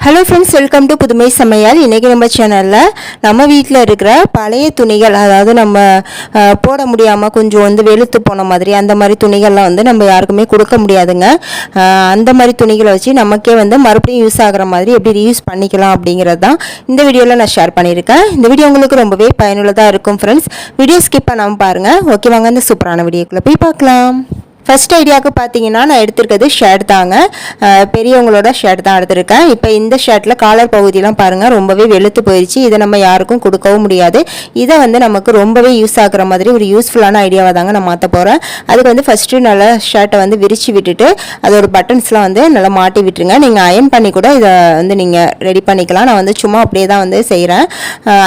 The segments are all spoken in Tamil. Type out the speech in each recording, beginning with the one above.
ஹலோ ஃப்ரெண்ட்ஸ், வெல்கம் டு புதுமை சமையல். இன்றைக்கி நம்ம சேனலில் நம்ம வீட்டில் இருக்கிற பழைய துணிகள், அதாவது நம்ம போட முடியாமல் கொஞ்சம் வெளுத்து போன மாதிரி அந்த மாதிரி துணிகள்லாம் நம்ம யாருக்குமே கொடுக்க முடியாதுங்க. அந்த மாதிரி துணிகளை வச்சு நமக்கே மறுபடியும் யூஸ் ஆகிற மாதிரி எப்படி ரீயூஸ் பண்ணிக்கலாம் அப்படிங்கிறது தான் இந்த வீடியோவில் நான் ஷேர் பண்ணியிருக்கேன். இந்த வீடியோ உங்களுக்கு ரொம்பவே பயனுள்ளதாக இருக்கும் ஃப்ரெண்ட்ஸ். வீடியோ ஸ்கிப் பண்ணாமல் பாருங்கள். ஓகே, வாங்க இந்த சூப்பரான வீடியோக்குள்ளே போய் பார்க்கலாம். ஃபஸ்ட் ஐடியாவுக்கு பார்த்தீங்கன்னா நான் எடுத்துருக்கிறது ஷர்ட் தாங்க. பெரியவங்களோட ஷர்ட் தான் எடுத்திருக்கேன். இப்போ இந்த ஷர்ட்டில் காலர் பகுதியெலாம் பாருங்கள், ரொம்பவே வெளுத்து போயிடுச்சு. இதை நம்ம யாருக்கும் கொடுக்கவும் முடியாது. இதை நமக்கு ரொம்பவே யூஸ் ஆகிற மாதிரி ஒரு யூஸ்ஃபுல்லான ஐடியாவை தாங்க நான் மாற்ற போகிறேன். அதுக்கு ஃபஸ்ட்டு நல்லா ஷர்ட்டை விரித்து விட்டுட்டு அதோட பட்டன்ஸ்லாம் நல்லா மாட்டி விட்டுருங்க. நீங்கள் அயன் பண்ணி கூட இதை நீங்கள் ரெடி பண்ணிக்கலாம். நான் சும்மா அப்படியே தான் செய்கிறேன்.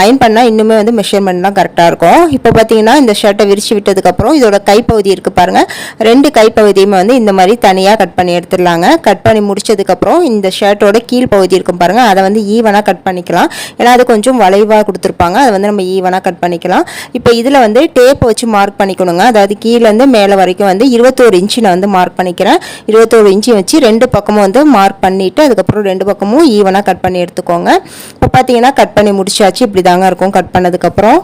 அயன் பண்ணால் இன்னுமே மெஷர்மெண்ட்லாம் கரெக்டாக இருக்கும். இப்போ பார்த்தீங்கன்னா இந்த ஷர்ட்டை விரித்து விட்டதுக்கப்புறம் இதோட கைப்பகுதி இருக்குது பாருங்கள், ரெண்டு கைப்பகுதியுமே இந்த மாதிரி தனியாக கட் பண்ணி எடுத்துடலாங்க. கட் பண்ணி முடிச்சதுக்கப்புறம் இந்த ஷர்ட்டோட கீழ் பகுதி இருக்கும் பாருங்கள், அதை ஈவனாக கட் பண்ணிக்கலாம். ஏன்னா அது கொஞ்சம் வளைவாக கொடுத்துருப்பாங்க, அதை நம்ம ஈவனாக கட் பண்ணிக்கலாம். இப்போ இதில் டேப் வச்சு மார்க் பண்ணிக்கணுங்க. அதாவது கீழேருந்து மேலே வரைக்கும் 21 இன்ச்சு நான் மார்க் பண்ணிக்கிறேன். 21 இன்ச்சு வச்சு ரெண்டு பக்கமும் மார்க் பண்ணிவிட்டு அதுக்கப்புறம் ரெண்டு பக்கமும் ஈவனாக கட் பண்ணி எடுத்துக்கோங்க. இப்போ பார்த்தீங்கன்னா கட் பண்ணி முடிச்சாச்சு. இப்படி தாங்க இருக்கும் கட் பண்ணதுக்கப்புறம்.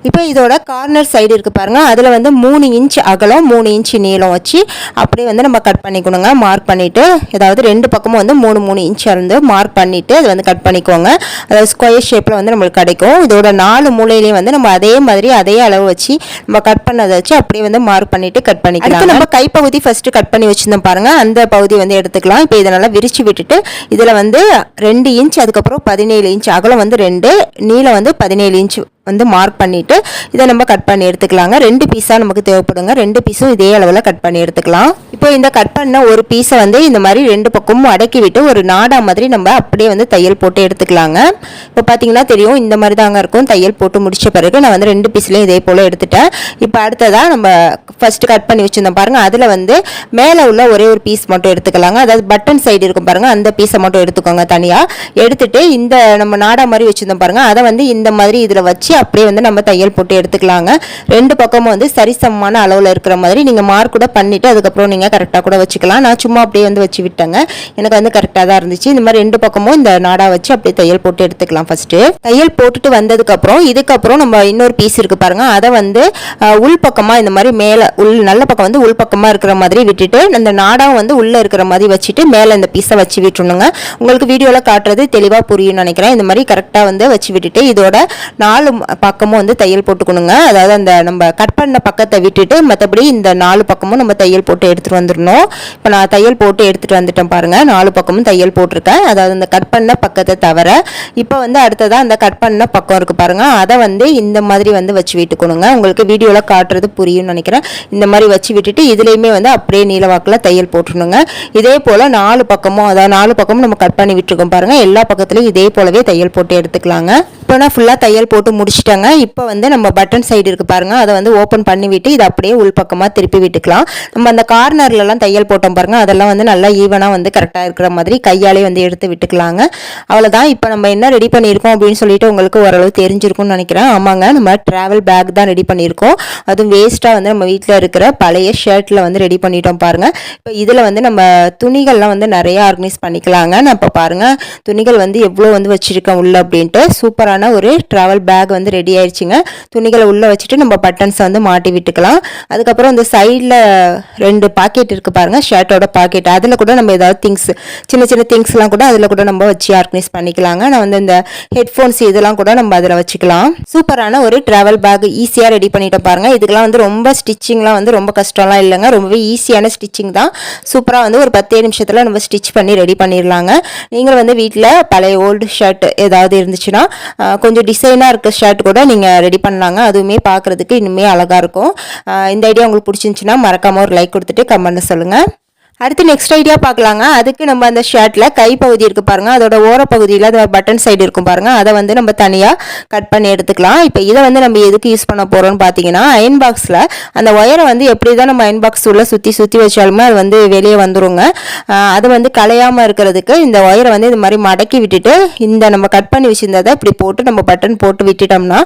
இப்போ இதோட கார்னர் சைடு இருக்குது பாருங்கள், அதில் 3 இன்ச் அகலம் 3 இன்ச் நீளம் வச்சு அப்படியே நம்ம கட் பண்ணிக்கணுங்க. மார்க் பண்ணிவிட்டு அதாவது ரெண்டு பக்கமும் 3 இன்ச் மார்க் பண்ணிவிட்டு அது கட் பண்ணிக்கோங்க. அதாவது ஸ்கொயர் ஷேப்பில் நம்மளுக்கு கிடைக்கும். இதோட 4 மூலையிலையும் நம்ம அதே மாதிரி அதே அளவு வச்சு நம்ம கட் பண்ணதை வச்சு அப்படியே மார்க் பண்ணிவிட்டு கட் பண்ணிக்கலாம். நம்ம கைப்பகுதி ஃபஸ்ட்டு கட் பண்ணி வச்சுருந்தோம் பாருங்கள், அந்த பகுதி எடுத்துக்கலாம். இப்போ இதை நல்லா விரித்து விட்டுட்டு இதில் 2 இன்ச் அதுக்கப்புறம் 17 இன்ச் அகலம் 2, நீளம் 17 இன்ச் மார்க் பண்ணிவிட்டு இதை நம்ம கட் பண்ணி எடுத்துக்கலாங்க. 2 பீஸாக நமக்கு தேவைப்படுங்க. 2 பீஸும் இதே அளவில் கட் பண்ணி எடுத்துக்கலாம். இப்போ இந்த கட் பண்ண ஒரு பீஸை இந்த மாதிரி ரெண்டு பக்கமும் அடக்கி விட்டு ஒரு நாடா மாதிரி நம்ம அப்படியே தையல் போட்டு எடுத்துக்கலாங்க. இப்போ பார்த்தீங்கன்னா தெரியும், இந்த மாதிரி தாங்க இருக்கும். தையல் போட்டு முடிச்ச பிறகு நான் 2 பீஸ்லையும் இதே போல் எடுத்துட்டேன். இப்போ அடுத்ததாக நம்ம ஃபஸ்ட்டு கட் பண்ணி வச்சுருந்தோம் பாருங்கள், அதில் மேலே உள்ள ஒரே ஒரு பீஸ் மட்டும் எடுத்துக்கலாங்க. அதாவது பட்டன் சைடு இருக்கும் பாருங்கள், அந்த பீஸை மட்டும் எடுத்துக்கோங்க தனியாக. எடுத்துட்டு இந்த நம்ம நாடா மாதிரி வச்சுருந்தோம் பாருங்கள், அதை இந்த மாதிரி இதில் வச்சு அப்படியே நம்ம தையல் போட்டு எடுத்துக்கலாங்க. ரெண்டு பக்கமும் சரிசமமான அளவில் இருக்கிற மாதிரி நீங்கள் மார்க் கூட பண்ணிவிட்டு அதுக்கப்புறம் நீங்கள் கரெக்டாக கூட வச்சுக்கலாம். நான் சும்மா அப்படியே வச்சு விட்டேங்க, எனக்கு கரெக்டாக தான் இருந்துச்சு. இந்த மாதிரி ரெண்டு பக்கமும் இந்த நாடா வச்சு அப்படியே தையல் போட்டு எடுத்துக்கலாம். ஃபஸ்ட்டு தையல் போட்டுட்டு வந்ததுக்கப்புறம் இதுக்கப்புறம் நம்ம இன்னொரு பீஸ் இருக்குது பாருங்கள், அதை உள் பக்கமாக இந்த மாதிரி மேலே நல்ல பக்கம் உள் பக்கமாக இருக்கிற மாதிரி விட்டுட்டு அந்த நாடாவும் உள்ளே இருக்கிற மாதிரி வச்சுட்டு மேலே இந்த பீஸை வச்சு விட்டுணுங்க. உங்களுக்கு வீடியோவில் காட்டுறது தெளிவாக புரியும்னு நினைக்கிறேன். இந்த மாதிரி கரெக்டாக வச்சு விட்டுட்டு இதோட 4 பக்கமும் தையல் போட்டுக்கணுங்க. அதாவது அந்த நம்ம கட் பண்ண பக்கத்தை விட்டுட்டு மற்றபடி இந்த 4 பக்கமும் நம்ம தையல் போட்டு எடுத்துகிட்டு வந்துடணும். இப்போ நான் தையல் போட்டு எடுத்துகிட்டு வந்துட்டேன் பாருங்கள், 4 பக்கமும் தையல் போட்டிருக்கேன். அதாவது அந்த கட் பண்ண பக்கத்தை தவிர இப்போ அடுத்ததாக அந்த கட் பண்ண பக்கம் இருக்குது பாருங்கள், அதை இந்த மாதிரி வச்சு விட்டுக்கணுங்க. உங்களுக்கு வீடியோவில் காட்டுறது புரியும்னு நினைக்கிறேன். இந்த மாதிரி வச்சு விட்டுட்டு இதுலேயுமே அப்படியே நீளவாக்கில் தையல் போட்டுருணுங்க. இதே போல் 4 பக்கமும் அதாவது 4 பக்கமும் நம்ம கட் பண்ணி விட்டுருக்கோம் பாருங்கள், எல்லா பக்கத்துலையும் இதே போலவே தையல் போட்டு எடுத்துக்கலாங்க. இப்போ நான் ஃபுல்லாக தையல் போட்டு முடிச்சிட்டேங்க. இப்போ நம்ம பட்டன் சைடு இருக்குது பாருங்கள், அதை ஓப்பன் பண்ணி விட்டு இதை அப்படியே உள் பக்கமாக திருப்பி விட்டுக்கலாம். நம்ம அந்த கார்னர்லலாம் தையல் போட்டோம் பாருங்கள், அதெல்லாம் நல்லா ஈவனாக கரெக்டாக இருக்கிற மாதிரி கையாலே எடுத்து விட்டுக்கலாங்க. அவ்வளோதான். இப்போ நம்ம என்ன ரெடி பண்ணியிருக்கோம் அப்படின்னு சொல்லிட்டு உங்களுக்கு ஓரளவு தெரிஞ்சிருக்கும்னு நினைக்கிறேன். ஆமாங்க, நம்ம ட்ராவல் பேக் தான் ரெடி பண்ணியிருக்கோம். அதுவும் வேஸ்ட்டாக நம்ம வீட்டில் இருக்கிற பழைய ஷர்ட்டில் ரெடி பண்ணிட்டோம் பாருங்கள். இப்போ இதில் நம்ம துணிகள்லாம் நிறையா ஆர்கனைஸ் பண்ணிக்கலாங்க. நான் இப்போ பாருங்கள் துணிகள் எவ்வளோ வச்சுருக்கேன் உள்ள அப்படின்ட்டு. சூப்பரான ஒரு ட்ராவல் பேக் ரெடி ஆயிடுச்சுங்க. துணிகளை உள்ளே வச்சுட்டு நம்ம பட்டன்ஸை மாட்டி விட்டுக்கலாம். அதுக்கப்புறம் இந்த சைடில் 2 பாக்கெட் இருக்குது பாருங்கள், ஷர்ட்டோட பாக்கெட். அதில் கூட நம்ம ஏதாவது திங்ஸ் சின்ன சின்ன திங்ஸ்லாம் கூட அதில் கூட நம்ம வச்சு ஆர்கனைஸ் பண்ணிக்கலாங்க. நான் இந்த ஹெட்ஃபோன்ஸ் இதெல்லாம் கூட நம்ம அதில் வச்சுக்கலாம். சூப்பரான ஒரு ட்ராவல் பேக் ஈஸியாக ரெடி பண்ணிட்டோம் பாருங்கள். இதுக்கெல்லாம் ரொம்ப ஸ்டிச்சிங்லாம் ரொம்ப கஷ்டம்லாம் இல்லைங்க, ரொம்பவே ஈஸியான ஸ்டிச்சிங் தான். சூப்பராக ஒரு 10 நிமிஷத்தில் நம்ம ஸ்டிச் பண்ணி ரெடி பண்ணிடலாங்க. நீங்கள் வீட்டில் பழைய ஓல்டு ஷர்ட் ஏதாவது இருந்துச்சுன்னா கொஞ்சம் டிசைனாக இருக்க ஷர்ட் கூட நீங்கள் ரெடி பண்ணலாங்க. அதுவுமே பார்க்குறதுக்கு இன்னுமே அழகாக இருக்கும். இந்த ஐடியா உங்களுக்கு பிடிச்சிருந்துச்சுன்னா மறக்காமல் ஒரு லைக் கொடுத்துட்டு கமெண்ட்ல சொல்லுங்கள். அடுத்து நெக்ஸ்ட் ஐடியா பார்க்கலாங்க. அதுக்கு நம்ம அந்த ஷர்ட்டில் கைப்பகுதி இருக்குது பாருங்கள், அதோட ஓரப்பகுதியில் அது பட்டன் சைடு இருக்கும் பாருங்கள், அதை நம்ம தனியாக கட் பண்ணி எடுத்துக்கலாம். இப்போ இதை நம்ம எதுக்கு யூஸ் பண்ண போகிறோம்னு பார்த்தீங்கன்னா, அயன் பாக்ஸில் அந்த ஒயரை எப்படி தான் நம்ம அயன் பாக்ஸ் உள்ள சுற்றி வச்சாலுமே அது வெளியே வந்துருங்க. அது கலையாமல் இருக்கிறதுக்கு இந்த ஒயரை இது மாதிரி மடக்கி விட்டுட்டு இந்த நம்ம கட் பண்ணி வச்சுருந்ததை இப்படி போட்டு நம்ம பட்டன் போட்டு விட்டுட்டோம்னா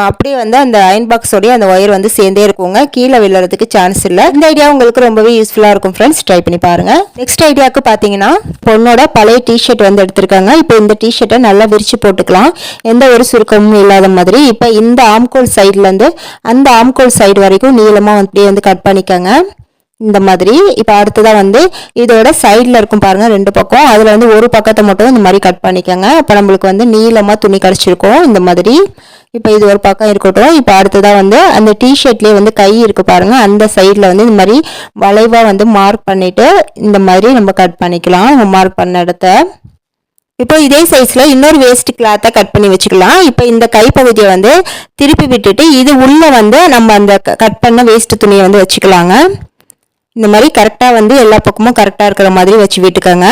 அப்படியே அந்த அயன் பாக்ஸோடைய அந்த ஒயர் சேர்ந்தே இருக்குங்க, கீழே விழுறதுக்கு சான்ஸ் இல்லை. இந்த ஐடியா உங்களுக்கு ரொம்பவே யூஸ்ஃபுல்லாக இருக்கும் ஃப்ரெண்ட்ஸ். ட்ரை பண்ணி பாருங்கள். நெக்ஸ்ட் ஐடியாவுக்கு பார்த்தீங்கன்னா பொண்ணோட பழைய டிஷர்ட் வந்து எடுத்திருக்காங்க. இப்போ இந்த டிஷர்ட்டை நல்லா விரித்து போட்டுக்கலாம், எந்த ஒரு சுருக்கமும் இல்லாத மாதிரி. இப்போ இந்த ஆம்கோல் சைட்லேருந்து அந்த ஆம்கோல் சைடு வரைக்கும் நீளமாக அப்படியே வந்து கட் பண்ணிக்கோங்க இந்த மாதிரி. இப்போ அடுத்ததாக வந்து இதோட சைடில் இருக்கும் பாருங்கள் 2 பக்கம், அதில் வந்து ஒரு பக்கத்தை மட்டும் இந்த மாதிரி கட் பண்ணிக்கோங்க. அப்போ நம்மளுக்கு வந்து நீளமாக துணி கிடச்சிருக்கும் இந்த மாதிரி. இப்போ இது ஒரு பக்கம் இருக்கட்டும். இப்போ அடுத்ததாக வந்து அந்த டிஷர்ட்லேயே வந்து கை இருக்குது பாருங்கள், அந்த சைடில் வந்து இந்த மாதிரி வளைவாக வந்து மார்க் பண்ணிவிட்டு இந்த மாதிரி நம்ம கட் பண்ணிக்கலாம் நம்ம மார்க் பண்ண இடத்த. இப்போ இதே சைஸில் இன்னொரு வேஸ்ட் கிளாத்தை கட் பண்ணி வச்சுக்கலாம். இப்போ இந்த கைப்பகுதியை வந்து திருப்பி விட்டுட்டு இது உள்ளே வந்து நம்ம அந்த கட் பண்ண வேஸ்ட் துணியை வந்து வச்சுக்கலாங்க. இந்த மாதிரி கரெக்டாக வந்து எல்லா பக்கமும் கரெக்டாக இருக்கிற மாதிரி வச்சு விட்டுக்கோங்க.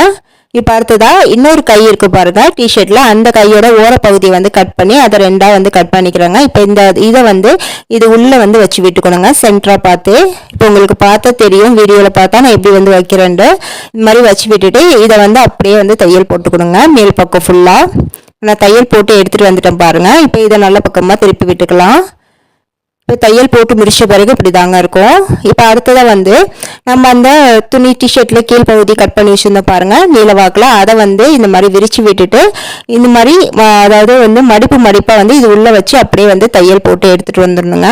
இப்போ அடுத்ததாக இன்னொரு கை இருக்குது பாருங்கள் டிஷர்ட்டில், அந்த கையோட ஓரப்பகுதியை வந்து கட் பண்ணி அதை 2ஆக வந்து கட் பண்ணிக்கிறேங்க. இப்போ இந்த இதை வந்து இது உள்ளே வந்து வச்சு விட்டுக்கணுங்க சென்டராக பார்த்து. இப்போ உங்களுக்கு பார்த்தா தெரியும், வீடியோவில் பார்த்தா நான் எப்படி வந்து வைக்கிறேன்ட்டு. இந்த மாதிரி வச்சு விட்டுட்டு இதை வந்து அப்படியே வந்து தையல் போட்டுக்கணுங்க மேல் பக்கம் ஃபுல்லாக. நான் தையல் போட்டு எடுத்துகிட்டு வந்துட்டேன் பாருங்கள். இப்போ இதை நல்ல பக்கமாக திருப்பி விட்டுக்கலாம். இப்போ தையல் போட்டு முடிச்ச பிறகு இப்படி தாங்க இருக்கும். இப்போ அடுத்ததாக வந்து நம்ம அந்த துணி டிஷர்ட்டில் கீழ்ப்பகுதி கட் பண்ணி வச்சுருந்தோம் பாருங்கள் நீளவாக்கில், அதை வந்து இந்த மாதிரி விரித்து விட்டுட்டு இந்த மாதிரி அதாவது வந்து மடிப்பாக வந்து இது உள்ளே வச்சு அப்படியே வந்து தையல் போட்டு எடுத்துகிட்டு வந்துடணுங்க.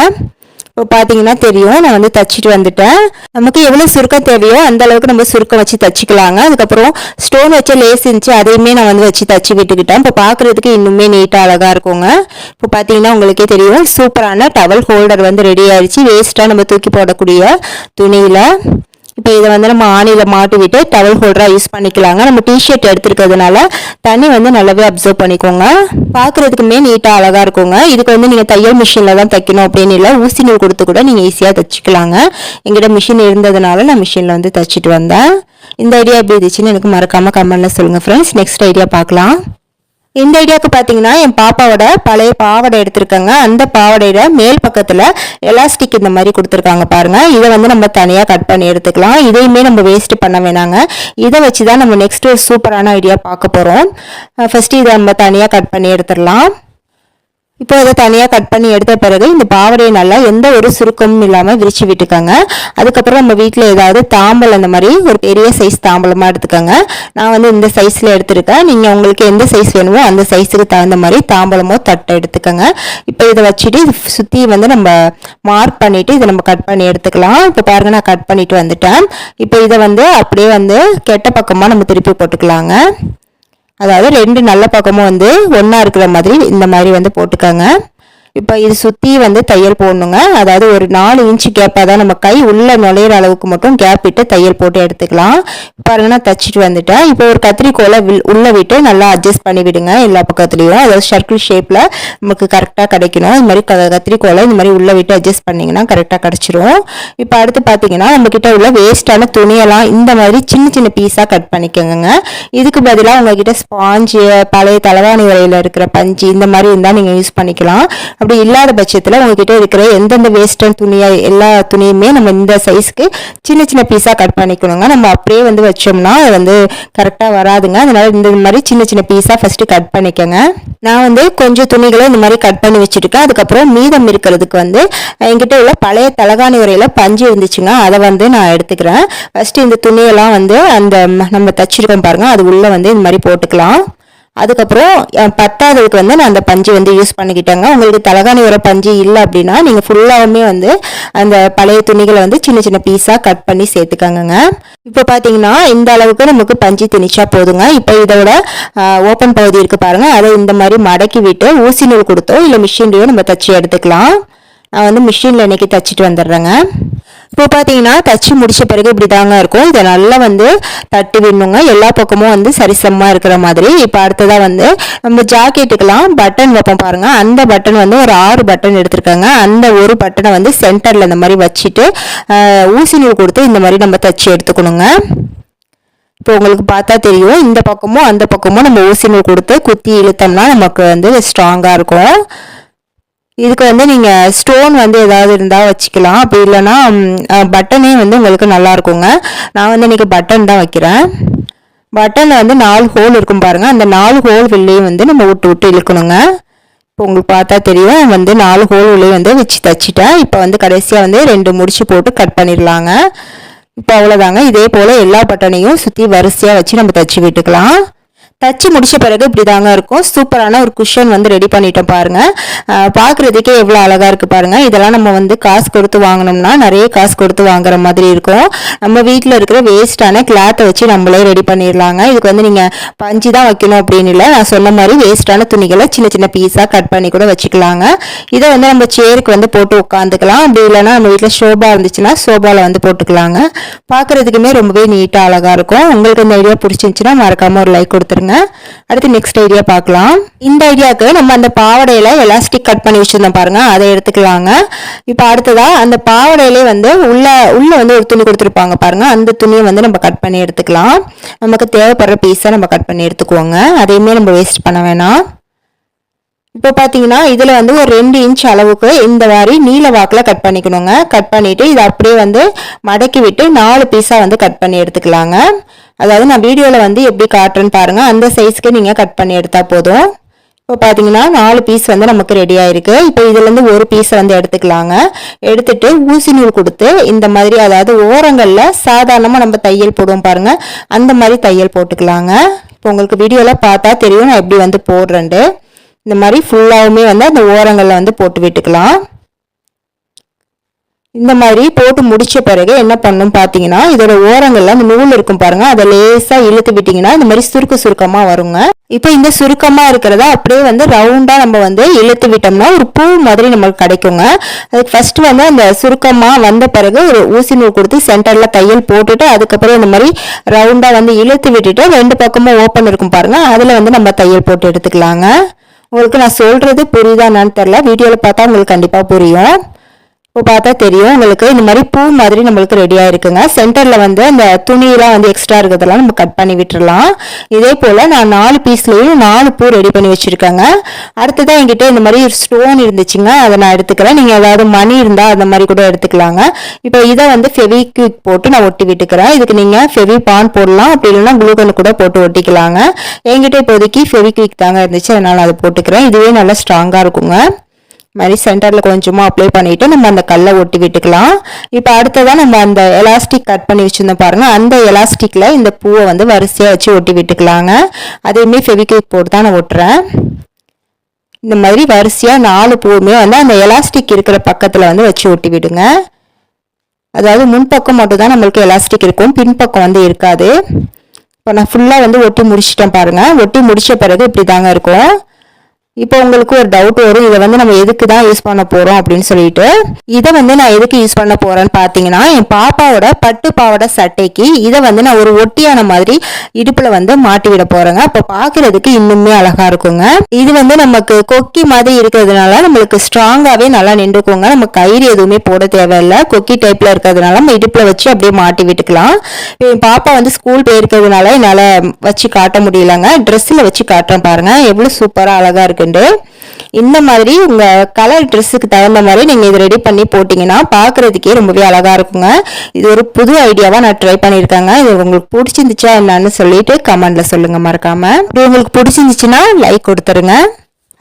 இப்போ பார்த்தீங்கன்னா தெரியும், நான் வந்து தச்சுட்டு வந்துட்டேன். நமக்கு எவ்வளோ சுருக்கம் தேவையோ அந்த அளவுக்கு நம்ம சுருக்கம் வச்சு தச்சுக்கலாங்க. அதுக்கப்புறம் ஸ்டோன் வச்ச லேஸ் இருந்துச்சு, அதையுமே நான் வந்து வச்சு தச்சு விட்டுக்கிட்டேன். இப்போ பார்க்குறதுக்கு இன்னுமே நீட்டாக அழகாக இருக்குங்க. இப்போ பார்த்தீங்கன்னா உங்களுக்கே தெரியும், சூப்பரான டவல் ஹோல்டர் வந்து ரெடி ஆயிடுச்சு. வேஸ்ட்டாக நம்ம தூக்கி போடக்கூடிய துணியில். இப்போ இதை வந்து நம்ம ஆணியில் மாட்டி விட்டு டவல் ஹோல்டராக யூஸ் பண்ணிக்கலாங்க. நம்ம டிஷர்ட் எடுத்துருக்கிறதுனால தண்ணி வந்து நல்லாவே அப்சர்வ் பண்ணிக்கோங்க. பார்க்குறதுக்குமே நீட்டாக அழகாக இருக்குங்க. இதுக்கு வந்து நீங்கள் தையல் மிஷினில் தான் தைக்கணும் அப்படின்னு இல்லை, ஊசி நூல் கொடுத்து கூட நீங்கள் ஈஸியாக தைச்சிக்கலாங்க. எங்கிட்ட மிஷின் இருந்ததுனால நான் மிஷினில் வந்து தைச்சிட்டு வந்தேன். இந்த ஐடியா எப்படி இருந்துச்சுன்னு எனக்கு மறக்காமல் கமெண்ட்டில் சொல்லுங்கள் ஃப்ரெண்ட்ஸ். நெக்ஸ்ட் ஐடியா பார்க்கலாம். இந்த ஐடியாவுக்கு பார்த்தீங்கன்னா என் பாப்பாவோட பழைய பாவாடை எடுத்திருக்காங்க. அந்த பாவாடையில மேல் பக்கத்தில் எலாஸ்டிக் இந்த மாதிரி கொடுத்துருக்காங்க பாருங்கள். இதை வந்து நம்ம தனியாக கட் பண்ணி எடுத்துக்கலாம். இதையுமே நம்ம வேஸ்ட் பண்ண வேணாங்க. இதை வச்சு தான் நம்ம நெக்ஸ்ட் ஒரு சூப்பரான ஐடியா பார்க்க போகிறோம். ஃபஸ்ட்டு இதை நம்ம தனியாக கட் பண்ணி எடுத்துடலாம். இப்போ இதை தனியாக கட் பண்ணி எடுத்த பிறகு இந்த பாவாடையை நல்லா எந்த ஒரு சுருக்கமும் இல்லாமல் விரிச்சு விட்டுக்கோங்க. அதுக்கப்புறம் நம்ம வீட்டில் ஏதாவது தாம்பல் அந்த மாதிரி ஒரு பெரிய சைஸ் தாம்பலமாக எடுத்துக்கோங்க. நான் வந்து இந்த சைஸில் எடுத்துருக்கேன். நீங்கள் உங்களுக்கு எந்த சைஸ் வேணுமோ அந்த சைஸுக்கு தகுந்த மாதிரி தாம்பலமோ தட்டை எடுத்துக்கோங்க. இப்போ இதை வச்சுட்டு சுற்றி வந்து நம்ம மார்க் பண்ணிவிட்டு இதை நம்ம கட் பண்ணி எடுத்துக்கலாம். இப்போ பாருங்கள், நான் கட் பண்ணிட்டு வந்துட்டேன். இப்போ இதை வந்து அப்படியே வந்து கெட்ட பக்கமாக நம்ம திருப்பி போட்டுக்கலாங்க. அதாவது 2 நல்ல பக்கமும் வந்து ஒன்றா இருக்கிற மாதிரி இந்த மாதிரி வந்து போட்டுக்கோங்க. இப்போ இது சுற்றி வந்து தையல் போடணுங்க. அதாவது ஒரு 4 இன்ச்சு கேப்பாக தான் நம்ம கை உள்ளே நுழையிற அளவுக்கு மட்டும் கேப் விட்டு தையல் போட்டு எடுத்துக்கலாம். பாருங்க, நான் தச்சுட்டு வந்துட்டேன். இப்போ ஒரு கத்திரிக்கோலை உள்ளே விட்டு நல்லா அட்ஜஸ்ட் பண்ணி விடுங்க எல்லா பக்கத்துலேயும். அதாவது சர்க்கிள் ஷேப்பில் நமக்கு கரெக்டாக கிடைக்கணும். இந்த மாதிரி கத்திரிக்கோலை இந்த மாதிரி உள்ளே விட்டு அட்ஜஸ்ட் பண்ணிங்கன்னா கரெக்டாக கிடச்சிரும். இப்போ அடுத்து பார்த்தீங்கன்னா நம்மக்கிட்ட உள்ள வேஸ்ட்டான துணியெல்லாம் இந்த மாதிரி சின்ன சின்ன பீஸாக கட் பண்ணிக்கோங்க. இதுக்கு பதிலாக உங்ககிட்ட ஸ்பாஞ்சு, பழைய தலைவாணி வரையில் இருக்கிற பஞ்சு இந்த மாதிரி இருந்தால் நீங்கள் யூஸ் பண்ணிக்கலாம். அப்படி இல்லாத பட்சத்தில் உங்ககிட்ட இருக்கிற எந்தெந்த வேஸ்டன் துணியா எல்லா துணியுமே நம்ம இந்த சைஸ்க்கு சின்ன சின்ன பீஸாக கட் பண்ணிக்கணுங்க. நம்ம அப்படியே வந்து வச்சோம்னா அது வந்து கரெக்டாக வராதுங்க. அதனால இந்த மாதிரி சின்ன சின்ன பீஸாக ஃபஸ்ட்டு கட் பண்ணிக்கோங்க. நான் வந்து கொஞ்சம் துணிகளை இந்த மாதிரி கட் பண்ணி வச்சுருக்கேன். அதுக்கப்புறம் மீதம் இருக்கிறதுக்கு வந்து என்கிட்ட உள்ள பழைய தலகாணி வரையில் பஞ்சு இருந்துச்சுங்க, அதை வந்து நான் எடுத்துக்கிறேன். ஃபஸ்ட்டு இந்த துணியெல்லாம் வந்து அந்த நம்ம தச்சிருக்கோம் பாருங்கள், அது உள்ளே வந்து இந்த மாதிரி போட்டுக்கலாம். அதுக்கப்புறம் 10ஆவதுக்கு வந்து நான் அந்த பஞ்சு வந்து யூஸ் பண்ணிக்கிட்டேங்க. உங்களுக்கு தலகாணி வர பஞ்சு இல்லை அப்படின்னா நீங்கள் ஃபுல்லாகவுமே வந்து அந்த பழைய துணிகளை வந்து சின்ன சின்ன பீஸாக கட் பண்ணி சேர்த்துக்கோங்க. இப்போ பார்த்தீங்கன்னா இந்த அளவுக்கு நமக்கு பஞ்சு திணிச்சா போதுங்க. இப்போ இதோட ஓப்பன் பகுதி இருக்குது பாருங்கள், அதை இந்த மாதிரி மடக்கி விட்டு ஊசி நூல் கொடுத்தோ இல்லை மிஷின்லையோ நம்ம தச்சு எடுத்துக்கலாம். நான் வந்து மிஷினில் இன்றைக்கி தச்சுட்டு வந்துடுறேங்க. இப்போ பார்த்தீங்கன்னா தச்சு முடித்த பிறகு இப்படி தாங்க இருக்கும். இதை நல்லா வந்து தட்டி விடணுங்க, எல்லா பக்கமும் வந்து சரிசமமாக இருக்கிற மாதிரி. இப்போ அடுத்ததாக வந்து நம்ம ஜாக்கெட்டுக்கெல்லாம் பட்டன் வைப்போம் பாருங்கள், அந்த பட்டன் வந்து ஒரு 6 பட்டன் எடுத்துருக்காங்க. அந்த ஒரு பட்டனை வந்து சென்டரில் இந்த மாதிரி வச்சுட்டு ஊசி நூல் கொடுத்து இந்த மாதிரி நம்ம தச்சு எடுத்துக்கணுங்க. இப்போ உங்களுக்கு பார்த்தா தெரியும், இந்த பக்கமும் அந்த பக்கமும் நம்ம ஊசி நூல் கொடுத்து குத்தி இழுத்தோம்னா நமக்கு வந்து ஸ்ட்ராங்காக இருக்கும். இதுக்கு வந்து நீங்கள் ஸ்டோன் வந்து ஏதாவது இருந்தால் வச்சுக்கலாம். அப்படி இல்லைன்னா பட்டனே வந்து உங்களுக்கு நல்லா இருக்குங்க. நான் வந்து இன்றைக்கி பட்டன் தான் வைக்கிறேன். பட்டனில் வந்து 4 ஹோல் இருக்கும் பாருங்கள், அந்த 4 ஹோல் வெளிலையும் வந்து நம்ம விட்டு இழுக்கணுங்க. இப்போ உங்களுக்கு பார்த்தா தெரியும், வந்து 4 ஹோல் வெளியே வந்து வச்சு தச்சிட்டேன். இப்போ வந்து கடைசியாக வந்து 2 முடிச்சு போட்டு கட் பண்ணிடலாங்க. இப்போ அவ்வளோதாங்க. இதே போல் எல்லா பட்டனையும் சுற்றி வரிசையாக வச்சு நம்ம தச்சு விட்டுக்கலாம். தச்சு முடிச்ச பிறகு இப்படி தாங்க இருக்கும். சூப்பரான ஒரு குஷன் வந்து ரெடி பண்ணிட்டோம் பாருங்க. பார்க்குறதுக்கே எவ்வளோ அழகாக இருக்குது பாருங்க. இதெல்லாம் நம்ம வந்து காசு கொடுத்து வாங்கினோம்னா நிறைய காசு கொடுத்து வாங்குற மாதிரி இருக்கும். நம்ம வீட்டில் இருக்கிற வேஸ்ட்டான கிளாத்தை வச்சு நம்மளே ரெடி பண்ணிடலாங்க. இதுக்கு வந்து நீங்கள் பஞ்சு தான் வைக்கணும் அப்படின்னு இல்லை. நான் சொன்ன மாதிரி வேஸ்ட்டான துணிகளை சின்ன சின்ன பீஸாக கட் பண்ணி கூட வச்சுக்கலாங்க. இதை வந்து நம்ம சேருக்கு வந்து போட்டு உட்காந்துக்கலாம். அப்படி இல்லைன்னா நம்ம வீட்டில் சோபா இருந்துச்சுன்னா சோபாவில் வந்து போட்டுக்கலாங்க. பார்க்குறதுக்குமே ரொம்பவே நீட்டாக அழகாக இருக்கும். உங்களுக்கு இந்த ஐடியா பிடிச்சிருந்துச்சுன்னா மறக்காமல் ஒரு லைக் கொடுத்துருங்க. அடுத்து நெக்ஸ்ட் ஐடியா பார்க்கலாம். இந்த ஐடியாவுக்கு நம்ம அந்த பாவாடையில எலாஸ்டிக் கட் பண்ணி வச்சிருந்தோம் பாருங்க, அதை எடுத்துக்கலாங்க. இப்போ அடுத்ததா அந்த பாவாடையிலே வந்து உள்ள வந்து ஒரு துணி கொடுத்துருப்பாங்க பாருங்க, அந்த துணியை வந்து நம்ம கட் பண்ணி எடுத்துக்கலாம். நமக்கு தேவைப்படுற பீஸை நம்ம கட் பண்ணி எடுத்துக்குவோங்க. அதையுமே நம்ம வேஸ்ட் பண்ண வேணாம். இப்போ பார்த்தீங்கன்னா இதில் வந்து ஒரு 2 இன்ச் அளவுக்கு இந்த மாதிரி நீல வாக்கில் கட் பண்ணிக்கணுங்க. கட் பண்ணிவிட்டு இதை அப்படியே வந்து மடக்கி விட்டு 4 பீஸாக வந்து கட் பண்ணி எடுத்துக்கலாங்க. அதாவது நான் வீடியோவில் வந்து எப்படி காட்டுறேன்னு பாருங்கள், அந்த சைஸ்க்கு நீங்கள் கட் பண்ணி எடுத்தால் போதும். இப்போ பார்த்தீங்கன்னா 4 பீஸ் வந்து நமக்கு ரெடி ஆயிருக்கு. இப்போ இதுலேருந்து ஒரு பீஸை வந்து எடுத்துக்கலாங்க. எடுத்துட்டு ஊசி நூல் கொடுத்து இந்த மாதிரி, அதாவது ஓரங்களில் சாதாரணமாக நம்ம தையல் போடுவோம் பாருங்கள், அந்த மாதிரி தையல் போட்டுக்கலாங்க. இப்போ உங்களுக்கு வீடியோவில் பார்த்தா தெரியும் நான் எப்படி வந்து போடுறேன்ட்டு. இந்த மாதிரி ஃபுல்லாகவுமே வந்து அந்த ஓரங்களில் வந்து போட்டு விட்டுக்கலாம். இந்த மாதிரி போட்டு முடிச்ச பிறகு என்ன பண்ணணும் பார்த்தீங்கன்னா, இதோட ஓரங்களில் அந்த நூல் இருக்கும் பாருங்க, அதை லேசாக இழுத்து விட்டிங்கன்னா இந்த மாதிரி சுருக்கமாக வருங்க. இப்போ இந்த சுருக்கமாக இருக்கிறத அப்படியே வந்து ரவுண்டாக நம்ம வந்து இழுத்து விட்டோம்னா ஒரு பூ மாதிரி நம்மளுக்கு கிடைக்குங்க. அதுக்கு ஃபர்ஸ்ட் வந்து அந்த சுருக்கமாக வந்த பிறகு ஒரு ஊசி நூல் கொடுத்து சென்டரில் தையல் போட்டுட்டு அதுக்கப்புறம் இந்த மாதிரி ரவுண்டாக வந்து இழுத்து விட்டுட்டு 2 பக்கமும் ஓப்பன் இருக்கும் பாருங்க, அதில் வந்து நம்ம தையல் போட்டு எடுத்துக்கலாங்க. உங்களுக்கு நான் சொல்கிறது புரியுதா என்னன்னு தெரில, வீடியோவில் பார்த்தா உங்களுக்கு கண்டிப்பாக புரியும். இப்போ பார்த்தா தெரியும் உங்களுக்கு, இந்த மாதிரி பூ மாதிரி நம்மளுக்கு ரெடியாக இருக்குங்க. சென்டரில் வந்து அந்த துணியெல்லாம் வந்து எக்ஸ்ட்ரா இருக்கிறதெல்லாம் நம்ம கட் பண்ணி விட்டுடலாம். இதே போல் நான் 4 பீஸ்லேயும் 4 பூ ரெடி பண்ணி வச்சுருக்கேங்க. அடுத்ததான் என்கிட்ட இந்த மாதிரி ஸ்டோன் இருந்துச்சுங்க, அதை நான் எடுத்துக்கிறேன். நீங்கள் ஏதாவது மணி இருந்தால் அந்த மாதிரி கூட எடுத்துக்கலாங்க. இப்போ இதை வந்து ஃபெவிக்விக் போட்டு நான் ஒட்டி விட்டுக்கிறேன். இதுக்கு நீங்கள் ஃபெவிபான் போடலாம், அப்படி இல்லைன்னா குளூகன் கூட போட்டு ஒட்டிக்கலாங்க. என்கிட்ட இப்போதைக்கு ஃபெவிக்விக் தாங்க இருந்துச்சு, அதனால் அதை போட்டுக்கிறேன். இதுவே நல்லா ஸ்ட்ராங்காக இருக்குங்க. மாதிரி சென்டரில் கொஞ்சமாக அப்ளை பண்ணிவிட்டு நம்ம அந்த கல்லை ஒட்டி விட்டுக்கலாம். இப்போ அடுத்ததான் நம்ம அந்த எலாஸ்டிக் கட் பண்ணி வச்சுருந்தோம் பாருங்கள், அந்த எலாஸ்டிக்கில் இந்த பூவை வந்து வரிசையாக வச்சு ஒட்டி விட்டுக்கலாங்க. அதையுமே ஃபெவிக்விக் போட்டு தான் நான் ஒட்டுறேன். இந்த மாதிரி வரிசையாக 4 பூவுமே வந்து அந்த எலாஸ்டிக் இருக்கிற பக்கத்தில் வந்து வச்சு ஒட்டி விடுங்க. அதாவது முன்பக்கம் மட்டும் தான் நம்மளுக்கு எலாஸ்டிக் இருக்கும், பின்பக்கம் வந்து இருக்காது. இப்போ நான் ஃபுல்லாக வந்து ஒட்டி முடிச்சிட்டேன் பாருங்கள். ஒட்டி முடித்த பிறகு இப்படி தாங்க இருக்கும். இப்போ உங்களுக்கு ஒரு டவுட் வரும், இதை வந்து நம்ம எதுக்கு தான் யூஸ் பண்ண போகிறோம் அப்படின்னு சொல்லிட்டு. இதை வந்து நான் எதுக்கு யூஸ் பண்ண போகிறேன்னு பார்த்தீங்கன்னா, என் பாப்பாவோட பட்டு பாவாடை சட்டைக்கு இதை வந்து நான் ஒரு ஒட்டியான மாதிரி இடுப்பில் வந்து மாட்டி விட போகிறேங்க. அப்போ பார்க்குறதுக்கு இன்னுமே அழகாக இருக்குங்க. இது வந்து நமக்கு கொக்கி மாதிரி இருக்கிறதுனால நம்மளுக்கு ஸ்ட்ராங்காகவே நல்லா நின்றுக்குங்க. நம்ம கயிறு எதுவுமே போட தேவையில்லை, கொக்கி டைப்பில் இருக்கிறதுனால நம்ம இடுப்பில் வச்சு அப்படியே மாட்டி விட்டுக்கலாம். என் பாப்பா வந்து ஸ்கூல் போயிருக்கிறதுனால என்னால் வச்சு காட்ட முடியலங்க. ட்ரெஸ்ஸில் வச்சு காட்டுறேன் பாருங்கள், எவ்வளோ சூப்பராக அழகாக இருக்கு. இந்த மாதிரி உங்க கலர் ட்ரெஸ்ஸுக்கு தகுந்த மாதிரி நீங்க இதை ரெடி பண்ணி போட்டீங்கன்னா பார்க்கறதுக்கே ரொம்பவே அழகா இருக்குங்க. இது ஒரு புது ஐடியாவா நான் ட்ரை பண்ணியிருக்கேங்க. இது உங்களுக்கு பிடிச்சிருந்துச்சா என்னன்னு சொல்லிட்டு கமெண்ட்ல சொல்லுங்க மறக்காம. உங்களுக்கு பிடிச்சிருந்துச்சுன்னா லைக் கொடுத்துருங்க.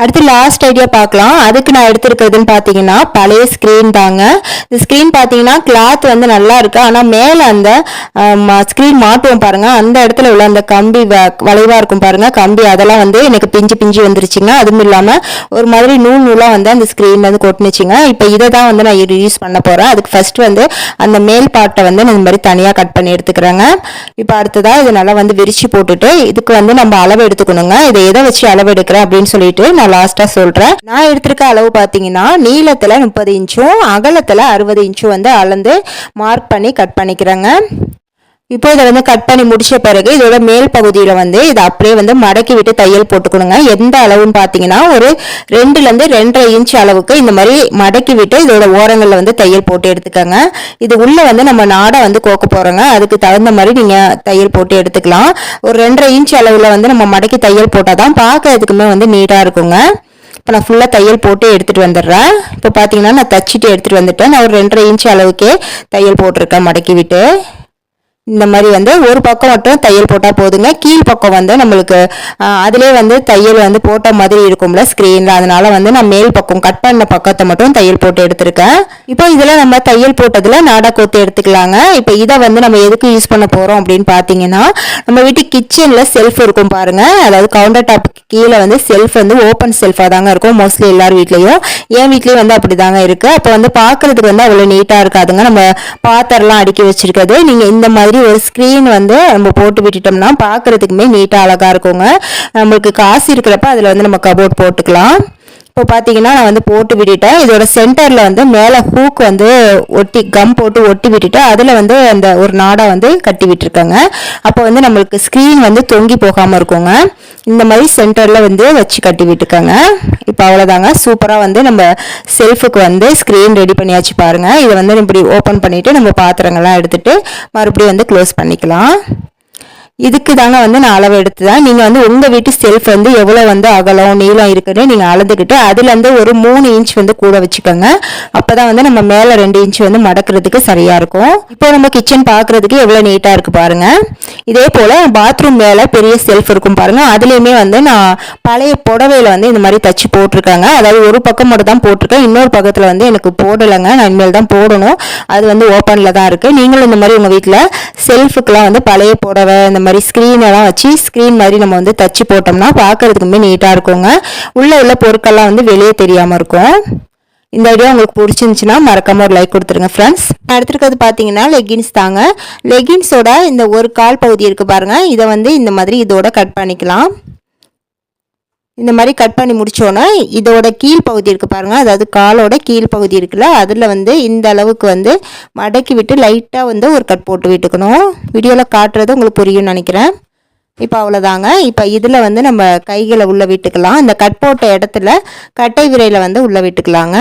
அடுத்து லாஸ்ட் ஐடியா பார்க்கலாம். அதுக்கு நான் எடுத்துருக்கிறதுன்னு பார்த்தீங்கன்னா பழைய ஸ்க்ரீன் தாங்க. இந்த ஸ்க்ரீன் பார்த்தீங்கன்னா கிளாத் வந்து நல்லா இருக்கு, ஆனால் மேலே அந்த ஸ்க்ரீன் மாட்டுவோம் பாருங்க, அந்த இடத்துல உள்ள அந்த கம்பி வளைவாக இருக்கும் பாருங்க கம்பி, அதெல்லாம் வந்து எனக்கு பிஞ்சு வந்துருச்சுங்க. அதுவும் இல்லாமல் ஒரு மாதிரி நூலாக வந்து அந்த ஸ்க்ரீன் வந்து கொட்டுனுச்சுங்க. இப்போ இதை தான் வந்து நான் யூஸ் பண்ண போகிறேன். அதுக்கு ஃபர்ஸ்ட் வந்து அந்த மேல் பாட்டை வந்து நான் இந்த மாதிரி தனியாக கட் பண்ணி எடுத்துக்கிறேங்க. இப்போ அடுத்ததாக இது நல்லா வந்து விரிச்சு போட்டுட்டு இதுக்கு வந்து நம்ம அளவு எடுத்துக்கணுங்க. இதை எதை வச்சு அளவு எடுக்கிறேன் அப்படின்னு சொல்லிட்டு நான் லாஸ்டா சொல்றேன். நான் எடுத்திருக்க அளவு பாத்தீங்கன்னா நீளத்துல 30 இன்ச்சும் அகலத்துல 60 இன்ச்சும் வந்து அளந்து மார்க் பண்ணி கட் பண்ணிக்கிறேங்க. இப்போ இதை வந்து கட் பண்ணி முடிச்ச பிறகு இதோட மேல் பகுதியில் வந்து இதை அப்படியே வந்து மடக்கி விட்டு தையல் போட்டுக்கணுங்க. எந்த அளவுன்னு பார்த்தீங்கன்னா ஒரு 2லேருந்து 2.5 இன்ச் அளவுக்கு இந்த மாதிரி மடக்கி விட்டு இதோட ஓரங்களில் வந்து தையல் போட்டு எடுத்துக்கோங்க. இது உள்ளே வந்து நம்ம நாடை வந்து கோக்க போகிறோங்க, அதுக்கு தகுந்த மாதிரி நீங்கள் தையல் போட்டு எடுத்துக்கலாம். ஒரு 2.5 இன்ச் அளவில் வந்து நம்ம மடக்கி தையல் போட்டால் தான் பார்க்கறதுக்குமே வந்து நீட்டாக இருக்குங்க. இப்போ நான் ஃபுல்லாக தையல் போட்டு எடுத்துகிட்டு வந்துடுறேன். இப்போ பார்த்தீங்கன்னா நான் தச்சுட்டு எடுத்துகிட்டு வந்துட்டேன். நான் ஒரு 2.5 இன்ச் அளவுக்கே தையல் போட்டிருக்கேன் மடக்கி விட்டு. இந்த மாதிரி வந்து ஒரு பக்கம் மட்டும் தையல் போட்டால் போதுங்க. கீழ் பக்கம் வந்து நம்மளுக்கு அதிலே வந்து தையல் வந்து போட்ட மாதிரி இருக்கும்ல ஸ்க்ரீனில், அதனால வந்து நான் மேல் பக்கம் கட் பண்ண பக்கத்தை மட்டும் தையல் போட்டு எடுத்திருக்கேன். இப்போ இதில் நம்ம தையல் போட்டதில் நாடா கோத்து எடுத்துக்கலாங்க. இப்போ இதை வந்து நம்ம எதுக்கு யூஸ் பண்ண போகிறோம் அப்படின்னு பார்த்தீங்கன்னா, நம்ம வீட்டு கிச்சனில் செல்ஃப் இருக்கும் பாருங்கள், அதாவது கவுண்டர் டாப்புக்கு கீழே வந்து செல்ஃப் வந்து ஓப்பன் செல்ஃபாக தாங்க இருக்கும் மோஸ்ட்லி எல்லார் வீட்லேயும். என் வீட்லேயும் வந்து அப்படி தாங்க இருக்குது. அப்போ வந்து பார்க்குறதுக்கு வந்து அவ்வளோ நீட்டாக இருக்காதுங்க. நம்ம பாத்திரம்லாம் அடுக்கி வச்சிருக்கிறது நீங்கள் இந்த மாதிரி ஒரு ஸ்க்ரீன் வந்து நம்ம போட்டு விட்டுட்டோம்னா பார்க்குறதுக்குமே நீட்டாக அழகாக இருக்குங்க. நம்மளுக்கு காசு இருக்கிறப்ப அதில் வந்து நம்ம கபோர்ட் போட்டுக்கலாம். இப்போ பார்த்தீங்கன்னா நான் வந்து போட்டு விட்டுட்டேன். இதோட சென்டரில் வந்து மேலே ஹூக் வந்து ஒட்டி கம் போட்டு ஒட்டி விட்டுட்டு அதில் வந்து அந்த ஒரு நாடா வந்து கட்டி விட்டுருக்கேங்க. அப்போ வந்து நம்மளுக்கு ஸ்க்ரீன் வந்து தொங்கி போகாமல் இருக்குங்க. இந்த மாதிரி சென்டரில் வந்து வச்சு கட்டி விட்டுக்கோங்க. இப்போ அவ்வளோதாங்க, சூப்பராக வந்து நம்ம செல்ஃபுக்கு வந்து ஸ்க்ரீன் ரெடி பண்ணியாச்சு பாருங்கள். இதை வந்து இப்படி ஓப்பன் பண்ணிவிட்டு நம்ம பாத்திரங்கள்லாம் எடுத்துகிட்டு மறுபடியும் வந்து க்ளோஸ் பண்ணிக்கலாம். இதுக்கு தாங்க வந்து நான் அளவு எடுத்து தான். நீங்கள் வந்து உங்கள் வீட்டு செல்ஃப் வந்து எவ்வளோ வந்து அகலம் நீளம் இருக்குன்னு நீங்கள் அளந்துக்கிட்டு அதுலேருந்து ஒரு 3 இன்ச் வந்து கூட வச்சுக்கோங்க. அப்போ தான் வந்து நம்ம மேலே 2 இன்ச் வந்து மடக்கிறதுக்கு சரியாக இருக்கும். இப்போ நம்ம கிச்சன் பார்க்குறதுக்கு எவ்வளோ நீட்டாக இருக்குது பாருங்கள். இதே போல் பாத்ரூம் மேலே பெரிய செல்ஃப் இருக்கும் பாருங்கள், அதுலேயுமே வந்து நான் பழைய புடவையில் வந்து இந்த மாதிரி தச்சு போட்டிருக்காங்க. அதாவது ஒரு பக்கம் மட்டும் தான் போட்டிருக்கேன், இன்னொரு பக்கத்தில் வந்து எனக்கு போடலைங்க. நான் இனிமேல் தான் போடணும். அது வந்து ஓப்பனில் தான் இருக்குது. நீங்களும் இந்த மாதிரி உங்கள் வீட்டில் செல்ஃபுக்கெலாம் வந்து பழைய புடவை இந்த மாதிரி ஸ்க்ரீனெல்லாம் வச்சு ஸ்க்ரீன் மாதிரி நம்ம வந்து தச்சு போட்டோம்னா பார்க்கறதுக்குமே நீட்டாக இருக்குங்க. உள்ள பொருட்கள்லாம் வந்து வெளியே தெரியாமல் இருக்கும். இந்த ஐடியா உங்களுக்கு பிடிச்சிருந்துச்சுன்னா மறக்காம ஒரு லைக் கொடுத்துருங்க ஃப்ரெண்ட்ஸ். அடுத்திருக்கிறது பார்த்தீங்கன்னா லெகின்ஸ் தாங்க. லெகின்ஸோட இந்த ஒரு கால் பகுதி இருக்குது பாருங்கள், இதை வந்து இந்த மாதிரி இதோட கட் பண்ணிக்கலாம். இந்த மாதிரி கட் பண்ணி முடித்தோன்னா இதோட கீழ் பகுதி இருக்குது பாருங்கள், அதாவது காலோட கீழ் பகுதி இருக்குல்ல, அதில் வந்து இந்த அளவுக்கு வந்து மடக்கி விட்டு லைட்டாக வந்து ஒரு கட் போட்டு விட்டுக்கணும். வீடியோவில் காட்டுறது உங்களுக்கு புரியும்னு நினைக்கிறேன். இப்போ அவ்வளோதாங்க. இப்போ இதில் வந்து நம்ம கைகளை உள்ளே விட்டுக்கலாம். இந்த கட் போட்ட இடத்துல கட்டை விரையில் வந்து உள்ளே விட்டுக்கலாங்க.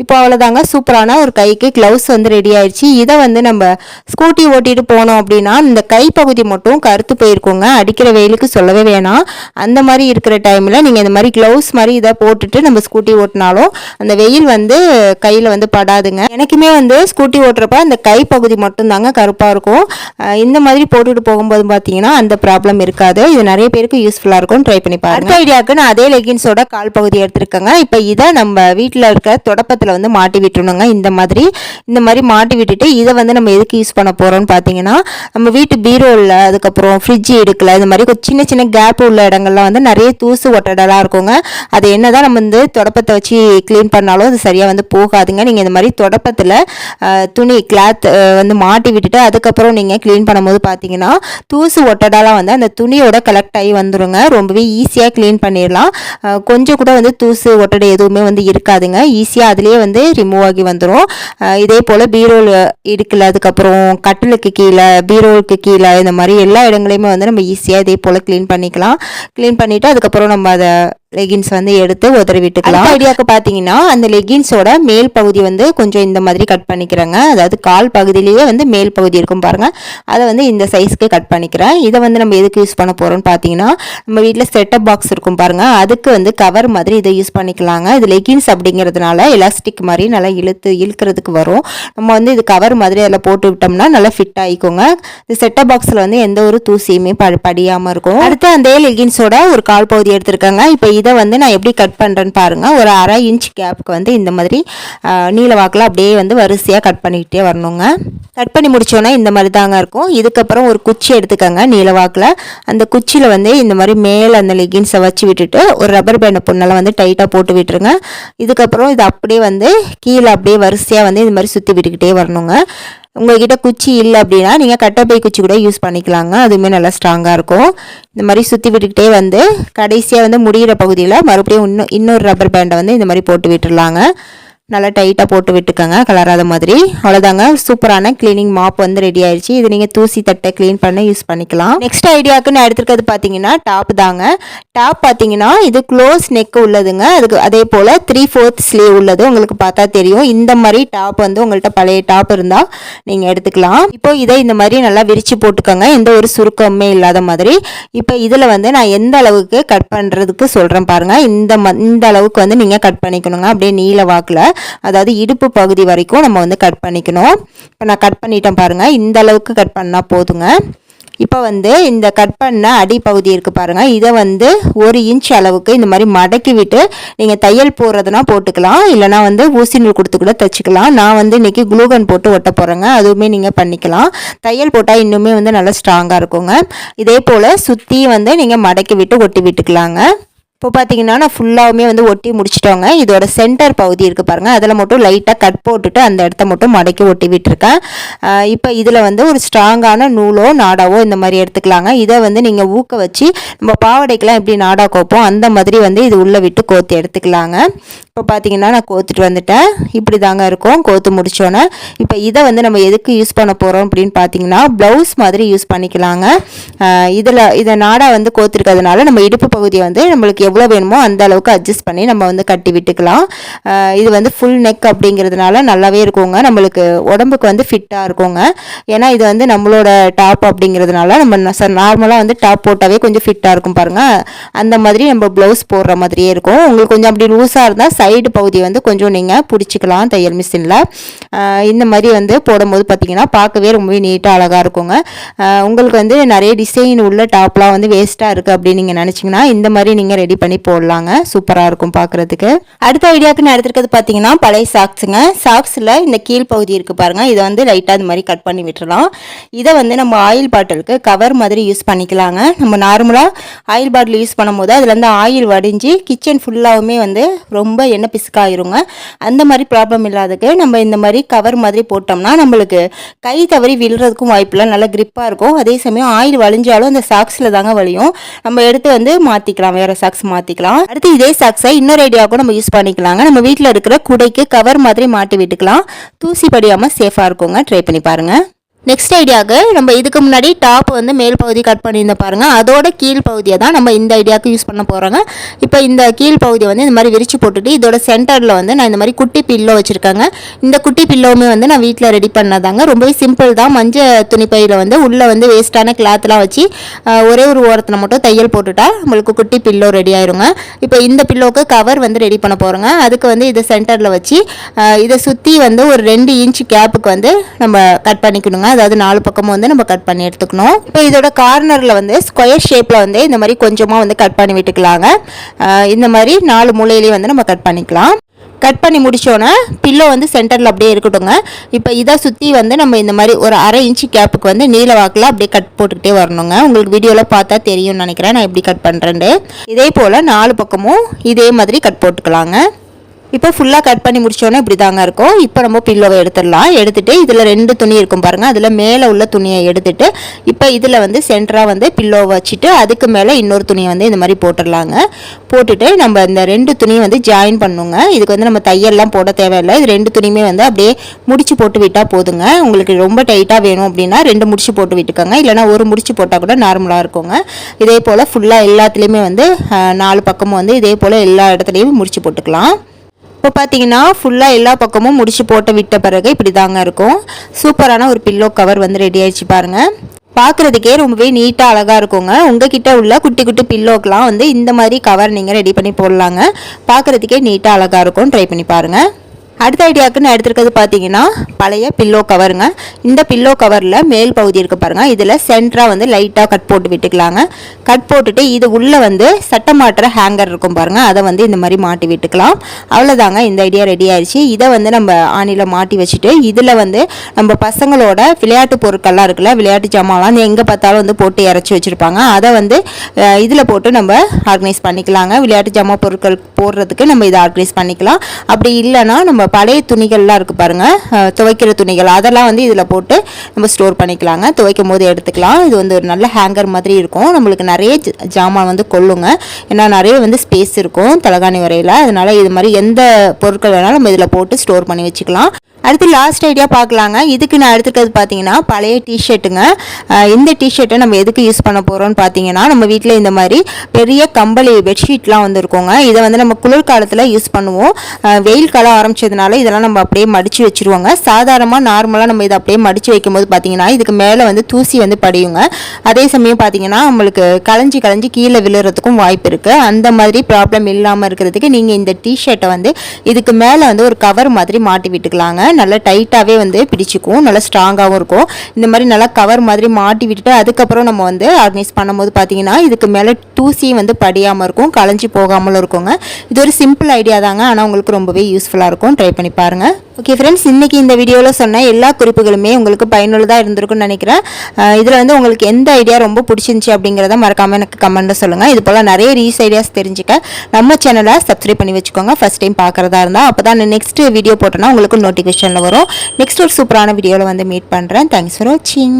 இப்போ அவ்வளோதாங்க, சூப்பரான ஒரு கைக்கு க்ளவுஸ் வந்து ரெடி ஆயிடுச்சு. இதை வந்து நம்ம ஸ்கூட்டி ஓட்டிட்டு போனோம் அப்படின்னா இந்த கைப்பகுதி மட்டும் கருத்து போயிருக்கோங்க. அடிக்கிற வெயிலுக்கு சொல்லவே வேணாம். அந்த மாதிரி இருக்கிற டைமில் நீங்கள் இந்த மாதிரி க்ளவுஸ் மாதிரி இதை போட்டுட்டு நம்ம ஸ்கூட்டி ஓட்டினாலும் அந்த வெயில் வந்து கையில் வந்து படாதுங்க. எனக்குமே வந்து ஸ்கூட்டி ஓட்டுறப்ப அந்த கைப்பகுதி மட்டும்தாங்க கருப்பாக இருக்கும். இந்த மாதிரி போட்டுட்டு போகும்போது பார்த்தீங்கன்னா அந்த ப்ராப்ளம் இருக்காது. இது நிறைய பேருக்கு யூஸ்ஃபுல்லாக இருக்கும், ட்ரை பண்ணி பாருங்க. அடுத்த ஐடியாவுக்கு நான் அதே லெகின்ஸோட கால் பகுதி எடுத்துருக்கேங்க. இப்போ இதை நம்ம வீட்டில் இருக்க தொடப்பத்தில் வந்து மாட்டி விட்டுணுங்க. இந்த மாதிரி மாட்டி விட்டுட்டு இதை வந்து நம்ம எதுக்கு யூஸ் பண்ண போகிறோம்னு பார்த்தீங்கன்னா, நம்ம வீட்டு பீரோவில் அதுக்கப்புறம் ஃப்ரிட்ஜ் எடுக்கல இந்த மாதிரி சின்ன சின்ன கேப் உள்ள இடங்கள்லாம் வந்து நிறைய தூசு ஒட்டடலாம் இருக்குங்க. அது என்னதான் நம்ம வந்து தொடப்பத்தை வச்சு க்ளீன் பண்ணாலும் அது சரியாக வந்து போகாதுங்க. நீங்கள் இந்த மாதிரி தொடப்பத்தில் துணி கிளாத் வந்து மாட்டி விட்டுட்டு அதுக்கப்புறம் நீங்கள் க்ளீன் பண்ணும்போது பார்த்தீங்கன்னா தூசு ஒட்டடலாம் வந்து அந்த துணியோட கலெக்ட் ஆகி வந்துடுங்க. ரொம்பவே ஈஸியாக க்ளீன் பண்ணிடலாம். கொஞ்சம் கூட வந்து தூசு ஒட்டடை எதுவுமே வந்து இருக்காதுங்க. ஈஸியாக அதுலேயே வந்து ரிமூவ் ஆகி வந்துடும். இதே போல் பீரோல் இடுக்கல அதுக்கப்புறம் கட்டிலுக்கு கீழே பீரோலுக்கு கீழே இந்த மாதிரி எல்லா இடங்களையுமே வந்து நம்ம ஈஸியாக இதே போல் க்ளீன் பண்ணிக்கலாம். க்ளீன் பண்ணிவிட்டு அதுக்கப்புறம் நம்ம அதை லெகின்ஸ் வந்து எடுத்து உதறி விட்டுக்கலாம். ஐடியாவுக்கு பார்த்தீங்கன்னா அந்த லெகின்ஸோட மேல் பகுதி வந்து கொஞ்சம் இந்த மாதிரி கட் பண்ணிக்கிறேங்க. அதாவது கால் பகுதியிலேயே வந்து மேல் பகுதி இருக்கும் பாருங்கள், அதை வந்து இந்த சைஸ்க்கு கட் பண்ணிக்கிறேன். இதை வந்து நம்ம எதுக்கு யூஸ் பண்ண போகிறோம்னு பார்த்தீங்கன்னா, நம்ம வீட்டில் செட்டப் பாக்ஸ் இருக்கும் பாருங்கள், அதுக்கு வந்து கவர் மாதிரி இதை யூஸ் பண்ணிக்கலாங்க. இது லெகின்ஸ் அப்படிங்கிறதுனால எலாஸ்டிக் மாதிரி நல்லா இழுக்கிறதுக்கு வரும். நம்ம வந்து இது கவர் மாதிரி அதில் போட்டு விட்டோம்னா நல்லா ஃபிட் ஆகிக்கோங்க. இந்த செட்டப் பாக்ஸில் வந்து எந்த ஒரு தூசியுமே படியாமல் இருக்கும். அடுத்து அந்த லெகின்ஸோட ஒரு கால் பகுதி எடுத்துருக்காங்க. இப்போ இதை வந்து நான் எப்படி கட் பண்ணுறேன்னு பாருங்கள். ஒரு 1/2 இன்ச் கேப்புக்கு வந்து இந்த மாதிரி நீல வாக்கில் அப்படியே வந்து வரிசையாக கட் பண்ணிக்கிட்டே வரணுங்க. கட் பண்ணி முடிச்சோன்னா இந்த மாதிரி தாங்க இருக்கும். இதுக்கப்புறம் ஒரு குச்சி எடுத்துக்கோங்க நீல வாக்கில். அந்த குச்சியில் வந்து இந்த மாதிரி மேலே அந்த லெகின்ஸை வச்சு விட்டுட்டு ஒரு ரப்பர் பேண்டை பொண்ணெல்லாம் வந்து டைட்டாக போட்டு விட்டுருங்க. இதுக்கப்புறம் இது அப்படியே வந்து கீழே அப்படியே வரிசையாக வந்து இந்த மாதிரி சுற்றி விட்டுக்கிட்டே வரணுங்க. உங்கள்கிட்ட குச்சி இல்லை அப்படின்னா நீங்கள் கட்டைப்பை குச்சி கூட யூஸ் பண்ணிக்கலாங்க, அதுவுமே நல்லா ஸ்ட்ராங்காக இருக்கும். இந்த மாதிரி சுற்றி விட்டுக்கிட்டே வந்து கடைசியாக வந்து முடிகிற பகுதியில் மறுபடியும் இன்னொரு ரப்பர் பேண்டை வந்து இந்த மாதிரி போட்டு விட்டுடலாங்க. நல்லா டைட்டாக போட்டு விட்டுக்கோங்க, கலராத மாதிரி. அவ்வளோதாங்க, சூப்பரான க்ளீனிங் மாப் வந்து ரெடி ஆயிடுச்சு. இது நீங்கள் தூசி தட்டை க்ளீன் பண்ண யூஸ் பண்ணிக்கலாம். நெக்ஸ்ட் ஐடியாவுக்கு நான் எடுத்துருக்கிறது பார்த்தீங்கன்னா டாப் தாங்க. டாப் பார்த்தீங்கன்னா இது க்ளோஸ் நெக் உள்ளதுங்க. அதுக்கு அதே போல் 3/4 ஸ்லீவ் உள்ளது. உங்களுக்கு பார்த்தா தெரியும். இந்த மாதிரி டாப் வந்து உங்கள்கிட்ட பழைய டாப் இருந்தால் நீங்கள் எடுத்துக்கலாம். இப்போ இதை இந்த மாதிரி நல்லா விரித்து போட்டுக்கோங்க, எந்த ஒரு சுருக்கமே இல்லாத மாதிரி. இப்போ இதில் வந்து நான் எந்த அளவுக்கு கட் பண்ணுறதுக்கு சொல்கிறேன் பாருங்கள். இந்த அளவுக்கு வந்து நீங்கள் கட் பண்ணிக்கணுங்க, அப்படியே நீல வாக்கில். அதாவது இடுப்பு பகுதி வரைக்கும் நம்ம வந்து கட் பண்ணிக்கணும். இப்போ நான் கட் பண்ணிட்டேன் பாருங்கள், இந்த அளவுக்கு கட் பண்ணால் போதுங்க. இப்போ வந்து இந்த கட் பண்ண அடிப்பகுதி இருக்குது பாருங்கள், இதை வந்து 1 இன்ச் அளவுக்கு இந்த மாதிரி மடக்கி விட்டு நீங்கள் தையல் போடுறதுனா போட்டுக்கலாம், இல்லைனா வந்து ஊசி நூல் கொடுத்து கூட தைச்சிக்கலாம். நான் வந்து இன்றைக்கி குளூகன் போட்டு ஒட்ட போகிறேங்க, அதுவுமே நீங்கள் பண்ணிக்கலாம். தையல் போட்டால் இன்னுமே வந்து நல்லா ஸ்ட்ராங்காக இருக்குங்க. இதே போல் சுற்றி வந்து நீங்கள் மடக்கி விட்டு ஒட்டி விட்டுக்கலாங்க. இப்போ பார்த்தீங்கன்னா நான் ஃபுல்லாகவுமே வந்து ஒட்டி முடிச்சிட்டோங்க. இதோட சென்டர் பகுதி இருக்குது பாருங்கள், அதில் மட்டும் லைட்டாக கட் போட்டுட்டு அந்த இடத்த மட்டும் மடக்கி ஒட்டி விட்டுருக்கேன். இப்போ இதில் வந்து ஒரு ஸ்ட்ராங்கான நூலோ நாடாவோ இந்த மாதிரி எடுத்துக்கலாங்க. இதை வந்து நீங்கள் ஊக்க வச்சு நம்ம பாவடைக்கெலாம் எப்படி நாடா கோப்போம் அந்த மாதிரி வந்து இது உள்ளே விட்டு கோத்து எடுத்துக்கலாங்க. இப்போ பார்த்தீங்கன்னா நான் கோத்துட்டு வந்துட்டேன், இப்படி தாங்க இருக்கும் கோத்து முடித்தோன்னே. இப்போ இதை வந்து நம்ம எதுக்கு யூஸ் பண்ண போகிறோம் அப்படின்னு பார்த்தீங்கன்னா ப்ளவுஸ் மாதிரி யூஸ் பண்ணிக்கலாங்க. இதை நாடா வந்து கோத்துருக்கிறதுனால நம்ம இடுப்பு பகுதியை வந்து நம்மளுக்கு எவ்வளோ வேணுமோ அந்த அளவுக்கு அட்ஜஸ்ட் பண்ணி நம்ம வந்து கட்டி விட்டுக்கலாம். இது வந்து ஃபுல் நெக் அப்படிங்கிறதுனால நல்லாவே இருக்குங்க, நம்மளுக்கு உடம்புக்கு வந்து ஃபிட்டாக இருக்குங்க. ஏன்னா இது வந்து நம்மளோட டாப் அப்படிங்கிறதுனால நம்ம நார்மலாக வந்து டாப் போட்டாவே கொஞ்சம் ஃபிட்டாக இருக்கும் பாருங்கள், அந்த மாதிரி நம்ம ப்ளவுஸ் போடுற மாதிரியே இருக்கும். உங்களுக்கு கொஞ்சம் அப்படி லூஸாக இருந்தால் சைடு பகுதியை வந்து கொஞ்சம் நீங்கள் பிடிச்சிக்கலாம் தையல் மிஷினில். இந்த மாதிரி வந்து போடும்போது பார்த்தீங்கன்னா பார்க்கவே ரொம்பவே நீட்டாக அழகாக இருக்குங்க. உங்களுக்கு வந்து நிறைய டிசைன் உள்ள டாப்லாம் வந்து வேஸ்ட்டாக இருக்குது அப்படின்னு நீங்கள் நினச்சிங்கன்னா இந்த மாதிரி நீங்கள் ரெடி பண்ணி போடலாங்க, சூப்பராக இருக்கும் பார்க்குறதுக்கு. அடுத்த ஐடியாவுக்கு நான் எடுத்துருக்கிறது பார்த்தீங்கன்னா பழைய சாக்ஸுங்க. சாக்ஸில் இந்த கீழ் பகுதி இருக்குது பாருங்கள், இதை வந்து லைட்டாக இது மாதிரி கட் பண்ணி விட்டுறலாம். இதை வந்து நம்ம ஆயில் பாட்டிலுக்கு கவர் மாதிரி யூஸ் பண்ணிக்கலாங்க. நம்ம நார்மலாக ஆயில் பாட்டில் யூஸ் பண்ணும்போது அதுலேருந்து ஆயில் வடிஞ்சு கிச்சன் ஃபுல்லாகவுமே வந்து ரொம்ப எண்ணெய் பிசுக்காயிருங்க. அந்த மாதிரி ப்ராப்ளம் இல்லாததுக்கு நம்ம இந்த மாதிரி கவர் மாதிரி போட்டோம்னா நம்மளுக்கு கை தவறி விழுறதுக்கும் வாய்ப்பில்லை, நல்லா கிரிப்பாக இருக்கும். அதே சமயம் ஆயில் வலிஞ்சாலும் அந்த சாக்ஸில் தாங்க வலியும், நம்ம எடுத்து வந்து மாற்றிக்கலாம், வேறு சாக்ஸ் மாற்றிக்கலாம். அடுத்து இதே சாக்ஸை இன்னொரு ஐடியாவுக்கும் நம்ம யூஸ் பண்ணிக்கலாங்க. நம்ம வீட்டில் இருக்கிற குடைக்கு கவர் மாதிரி மாட்டி விட்டுக்கலாம், தூசி படியாமல் சேஃபாக இருக்குங்க. ட்ரை பண்ணி பாருங்கள். நெக்ஸ்ட் ஐடியாவுக்கு நம்ம இதுக்கு முன்னாடி டாப் வந்து மேல் பகுதி கட் பண்ணியிருந்த பாருங்கள், அதோட கீழ் பகுதியை தான் நம்ம இந்த ஐடியாவுக்கு யூஸ் பண்ண போகிறோங்க. இப்போ இந்த கீழ் பகுதியை வந்து இந்த மாதிரி விரிச்சு போட்டுட்டு இதோட சென்டரில் வந்து நான் இந்த மாதிரி குட்டி பில்லோ வச்சுருக்கேங்க. இந்த குட்டி பில்லோவுமே வந்து நான் வீட்டில் ரெடி பண்ணதாங்க, ரொம்பவே சிம்பிள் தான். மஞ்சள் துணிப்பையில் வந்து உள்ளே வந்து வேஸ்ட்டான கிளாத்லாம் வச்சு ஒரே ஒரு ஓரத்தில் மட்டும் தையல் போட்டுட்டா நம்மளுக்கு குட்டி பில்லோ ரெடி ஆயிருங்க. இப்போ இந்த பில்லோவுக்கு கவர் வந்து ரெடி பண்ண போகிறோங்க. அதுக்கு வந்து இதை சென்டரில் வச்சு இதை சுற்றி வந்து ஒரு 2 இன்ச் கேப்புக்கு வந்து நம்ம கட் பண்ணிக்கணுங்க. அதாவது 4 பக்கமும் வந்து நம்ம கட் பண்ணி எடுத்துக்கணும். இப்போ இதோட கார்னரில் வந்து ஸ்கொயர் ஷேப்பில் வந்து இந்த மாதிரி கொஞ்சமாக வந்து கட் பண்ணி விட்டுக்கலாங்க. இந்த மாதிரி 4 மூலையிலையும் வந்து நம்ம கட் பண்ணிக்கலாம். கட் பண்ணி முடிச்சோன்னே பில்லோ வந்து சென்டரில் அப்படியே இருக்கட்டுங்க. இப்போ இதை சுற்றி வந்து நம்ம இந்த மாதிரி ஒரு 1/2 இன்ச்சு கேப்புக்கு வந்து நீல வாக்கில் அப்படியே கட் போட்டுக்கிட்டே வரணுங்க. உங்களுக்கு வீடியோவில் பார்த்தா தெரியும்னு நினைக்கிறேன் நான் எப்படி கட் பண்ணுறேன்னு. இதே போல் 4 பக்கமும் இதே மாதிரி கட் போட்டுக்கலாங்க. இப்போ ஃபுல்லாக கட் பண்ணி முடிச்சோன்னே இப்படி தாங்க இருக்கும். இப்போ நம்ம பில்லோவை எடுத்துடலாம். எடுத்துகிட்டு இதில் 2 துணி இருக்கும் பாருங்கள், அதில் மேலே உள்ள துணியை எடுத்துகிட்டு இப்போ இதில் வந்து சென்டராக வந்து பில்லோவை வச்சுட்டு அதுக்கு மேலே இன்னொரு துணியை வந்து இந்த மாதிரி போட்டுடலாங்க. போட்டுட்டு நம்ம இந்த 2 துணியை வந்து ஜாயின் பண்ணுங்க. இதுக்கு வந்து நம்ம தையல்லாம் போட தேவையில்லை. இது 2 துணியுமே வந்து அப்படியே முடிச்சு போட்டு விட்டால் போதுங்க. உங்களுக்கு ரொம்ப டைட்டாக வேணும் அப்படின்னா 2 முடிச்சு போட்டு விட்டுக்கோங்க, இல்லைனா ஒரு முடிச்சு போட்டால் கூட நார்மலாக இருக்குங்க. இதே போல் ஃபுல்லாக எல்லாத்துலேயுமே வந்து 4 பக்கமும் வந்து இதே போல் எல்லா இடத்துலையும் முடிச்சு போட்டுக்கலாம். இப்போ பார்த்தீங்கன்னா ஃபுல்லாக எல்லா பக்கமும் முடிச்சு போட்டு விட்ட பிறகு இப்படி தாங்க இருக்கும். சூப்பரான ஒரு பில்லோ கவர் வந்து ரெடி ஆயிடுச்சு பாருங்கள். பார்க்குறதுக்கே ரொம்பவே நீட்டாக அழகாக இருக்குங்க. உங்ககிட்ட உள்ள குட்டி குட்டி பில்லோக்கெலாம் வந்து இந்த மாதிரி கவர் நீங்கள் ரெடி பண்ணி போடலாங்க. பார்க்குறதுக்கே நீட்டாக அழகாக இருக்கும். ட்ரை பண்ணி பாருங்கள். அடுத்த ஐடியாவுக்கு நான் எடுத்துருக்கிறது பார்த்தீங்கன்னா பழைய பில்லோ கவருங்க. இந்த பில்லோ கவரில் மேல் பகுதி இருக்குது பாருங்கள், இதில் சென்டராக வந்து லைட்டாக கட் போட்டு விட்டுக்கலாங்க. கட் போட்டுட்டு இது உள்ளே வந்து சட்டை மாட்டுற ஹேங்கர் இருக்கும் பாருங்கள், அதை வந்து இந்த மாதிரி மாட்டி விட்டுக்கலாம். அவ்வளோதாங்க, இந்த ஐடியா ரெடி ஆயிடுச்சு. இதை வந்து நம்ம ஆணியில் மாட்டி வச்சுட்டு இதில் வந்து நம்ம பசங்களோட விளையாட்டு பொருட்கள்லாம் இருக்குல்ல, விளையாட்டு ஜாமான்லாம் எங்கே பார்த்தாலும் வந்து போட்டு இறச்சி வச்சுருப்பாங்க, அதை வந்து இதில் போட்டு நம்ம ஆர்கனைஸ் பண்ணிக்கலாங்க. விளையாட்டு ஜாமான் பொருட்கள் போடுறதுக்கு நம்ம இதை ஆர்கனைஸ் பண்ணிக்கலாம். அப்படி இல்லைன்னா நம்ம பழைய துணிகள்லாம் இருக்குது பாருங்கள், துவைக்கிற துணிகள், அதெல்லாம் வந்து இதில் போட்டு நம்ம ஸ்டோர் பண்ணிக்கலாங்க. துவைக்கும் போது எடுத்துக்கலாம். இது வந்து ஒரு நல்ல ஹேங்கர் மாதிரி இருக்கும். நம்மளுக்கு நிறைய ஜாமான் வந்து கொள்ளுங்க, ஏன்னா நிறைய வந்து ஸ்பேஸ் இருக்கும் தலகாணி வரையில். அதனால் இது மாதிரி எந்த பொருட்கள் வேணாலும் நம்ம இதில் போட்டு ஸ்டோர் பண்ணி வச்சுக்கலாம். அடுத்து லாஸ்ட் ஐடியா பார்க்கலாங்க. இதுக்கு நான் எடுத்துக்கிறது பார்த்தீங்கன்னா பழைய டிஷர்ட்டுங்க. இந்த டிஷர்ட்டை நம்ம எதுக்கு யூஸ் பண்ண போகிறோம்னு பார்த்தீங்கன்னா நம்ம வீட்டில் இந்த மாதிரி பெரிய கம்பளி பெட்ஷீட்லாம் வந்து இருக்குங்க. இதை வந்து நம்ம குளிர்காலத்தில் யூஸ் பண்ணுவோம். வெயில் காலம் ஆரம்பிச்சதுனால அப்படிங்கிறதுனால இதெல்லாம் நம்ம அப்படியே மடித்து வச்சுருவோங்க. சாதாரணமாக நார்மலாக நம்ம இதை அப்படியே மடித்து வைக்கும்போது பார்த்திங்கன்னா இதுக்கு மேலே வந்து தூசி வந்து படியுங்க. அதே சமயம் பார்த்திங்கன்னா நம்மளுக்கு களைஞ்சி கீழே விழுறதுக்கும் வாய்ப்பு இருக்குது. அந்த மாதிரி ப்ராப்ளம் இல்லாமல் இருக்கிறதுக்கு நீங்கள் இந்த டிஷர்ட்டை வந்து இதுக்கு மேலே வந்து ஒரு கவர் மாதிரி மாட்டி விட்டுக்கலாங்க. நல்லா டைட்டாகவே வந்து பிடிச்சிக்கும், நல்லா ஸ்ட்ராங்காகவும் இருக்கும். இந்த மாதிரி நல்லா கவர் மாதிரி மாட்டி விட்டுட்டு அதுக்கப்புறம் நம்ம வந்து ஆர்கனைஸ் பண்ணும்போது பார்த்திங்கன்னா இதுக்கு மேலே தூசியும் வந்து படியாமல் இருக்கும், களைஞ்சி போகாமலும் இருக்குங்க. இது ஒரு சிம்பிள் ஐடியா தாங்க, ஆனால் உங்களுக்கு ரொம்பவே யூஸ்ஃபுல்லாக இருக்கும். ட்ரை பண்ணி பாருங்கள். ஓகே ஃப்ரெண்ட்ஸ், இன்றைக்கி இந்த வீடியோவில் சொன்ன எல்லா குறிப்புகளுமே உங்களுக்கு பயனுள்ளதாக இருந்திருக்குன்னு நினைக்கிறேன். இதில் வந்து உங்களுக்கு எந்த ஐடியா ரொம்ப பிடிச்சிருந்துச்சி அப்படிங்கிறத மறக்காமல் எனக்கு கமெண்ட்டில் சொல்லுங்கள். இது போல் நிறைய ரீஸ் ஐடியாஸ் தெரிஞ்சுக்க நம்ம சேனலை சப்ஸ்கிரைப் பண்ணி வச்சுக்கோங்க. ஃபஸ்ட் டைம் பார்க்குறதா இருந்தால் அப்போ தான் நெக்ஸ்ட் வீடியோ போட்டோன்னா உங்களுக்கு நோட்டிஃபிகேஷனில் வரும். நெக்ஸ்ட் ஒரு சூப்பரான வீடியோவில் வந்து மீட் பண்ணுறேன். தேங்க்ஸ் ஃபார் வாட்சிங்.